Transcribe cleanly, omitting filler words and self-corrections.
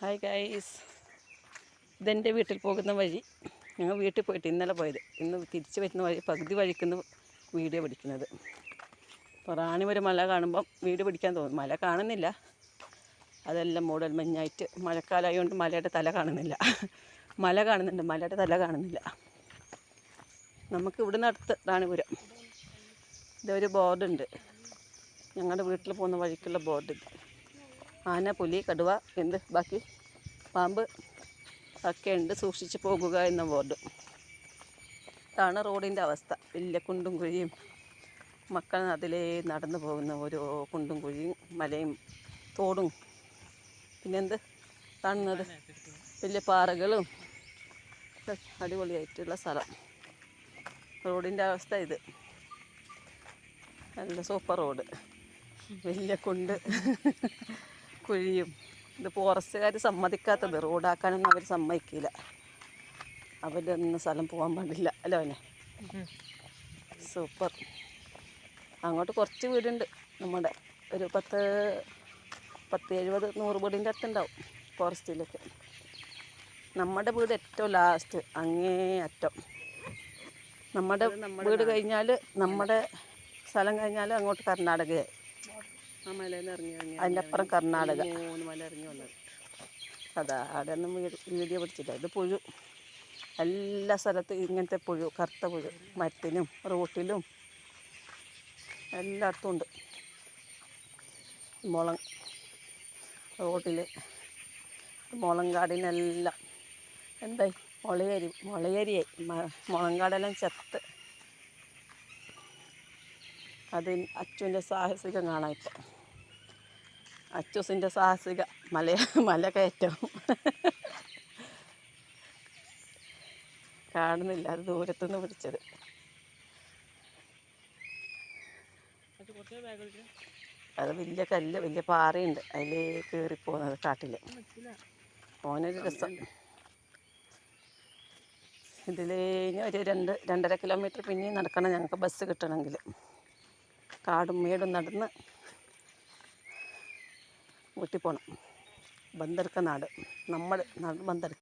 Hi guys, ഇതെൻ്റെ വീട്ടിൽ പോകുന്ന വഴി. ഞങ്ങൾ വീട്ടിൽ പോയിട്ട് ഇന്നലെ പോയത്. ഇന്ന് തിരിച്ച് വരുന്ന വഴി പകുതി വഴിക്കുന്ന വീഡിയോ പിടിക്കുന്നത്. അപ്പോൾ റാണിമൊരു മല കാണുമ്പം വീഡിയോ പിടിക്കാൻ തോന്നും. മല കാണുന്നില്ല, അതെല്ലാം മൂടൽ മഞ്ഞായിട്ട് മഴക്കാലമായതുകൊണ്ട് മലയുടെ തല കാണുന്നില്ല. മല കാണുന്നുണ്ട്, മലയുടെ തല കാണുന്നില്ല. നമുക്ക് ഇവിടുന്ന് അടുത്ത് റാണിപുരം. ഇതൊരു ബോർഡുണ്ട്, ഞങ്ങളുടെ വീട്ടിൽ പോകുന്ന വഴിക്കുള്ള ബോർഡ്. ആന, പുലി, കടുവ, ബാക്കി പാമ്പ് ഒക്കെ ഉണ്ട്, സൂക്ഷിച്ച് പോകുക എന്ന ബോർഡ്. ഇതാണ് റോഡിൻ്റെ അവസ്ഥ. വലിയ കുണ്ടും കുഴിയും, മക്കൾ അതിലേ നടന്നു പോകുന്ന ഓരോ കുണ്ടും കുഴിയും മലയും തോടും, കാണുന്നത് വലിയ പാറകളും. അടിപൊളിയായിട്ടുള്ള സ്ഥലം. റോഡിൻ്റെ അവസ്ഥ ഇത്. നല്ല സൂപ്പർ റോഡ്, വലിയ കുണ്ട് കുഴിയും. ഇത് ഫോറസ്റ്റുകാർ സമ്മതിക്കാത്തത്, റോഡാക്കാനൊന്നും അവർ സമ്മതിക്കില്ല. അവരൊന്നും സ്ഥലം പോകാൻ പാടില്ല അല്ലോ. അവനെ സൂപ്പർ. അങ്ങോട്ട് കുറച്ച് വീടുണ്ട്, നമ്മുടെ ഒരു 70-100 വീടിൻ്റെ അടുത്തുണ്ടാവും ഫോറസ്റ്റിലേക്ക്. നമ്മുടെ വീട് ഏറ്റവും ലാസ്റ്റ്, അങ്ങേ അറ്റം. നമ്മുടെ വീട് കഴിഞ്ഞാൽ, നമ്മുടെ സ്ഥലം കഴിഞ്ഞാൽ അങ്ങോട്ട് കർണാടകയായി. ആ മലയിൽ നിന്ന് ഇറങ്ങി അതിൻ്റെ അപ്പുറം കർണാടക. 3 മല ഇറങ്ങി വന്നത്. അതാ അവിടെ ഒന്നും വീഡിയോ പിടിച്ചില്ല. ഇത് പുഴു, എല്ലാ സ്ഥലത്തും ഇങ്ങനത്തെ പുഴു, കറുത്ത പുഴു. മരത്തിലും റോട്ടിലും എല്ലായിടത്തും ഉണ്ട്. റോട്ടിൽ മുളങ്കാടിനെല്ലാം എന്തായി, മുളയരിയായി. മുളങ്കാടെല്ലാം ചത്ത്. അത് അച്ചുവിൻ്റെ സാഹസികം കാണാം. ഇപ്പം അച്ചൂസിൻ്റെ സാഹസിക മല കയറ്റം കാണുന്നില്ല, അത് ദൂരത്തുനിന്ന് പിടിച്ചത്. അത് വലിയ കല്ല്, വലിയ പാറയുണ്ട്, അതിൽ കയറിപ്പോകുന്നത് കാട്ടിൽ. ഓനൊരു രസം. ഇതിലേ ഒരു 2-2.5 കിലോമീറ്റർ പിന്നെയും നടക്കണം ഞങ്ങൾക്ക് ബസ് കിട്ടണമെങ്കിൽ. കാടും മേടും നടന്ന് വീട്ടിൽ പോകണം. ബന്ദർക്ക നാട്, നമ്മുടെ നാട് ബന്ദർക്ക.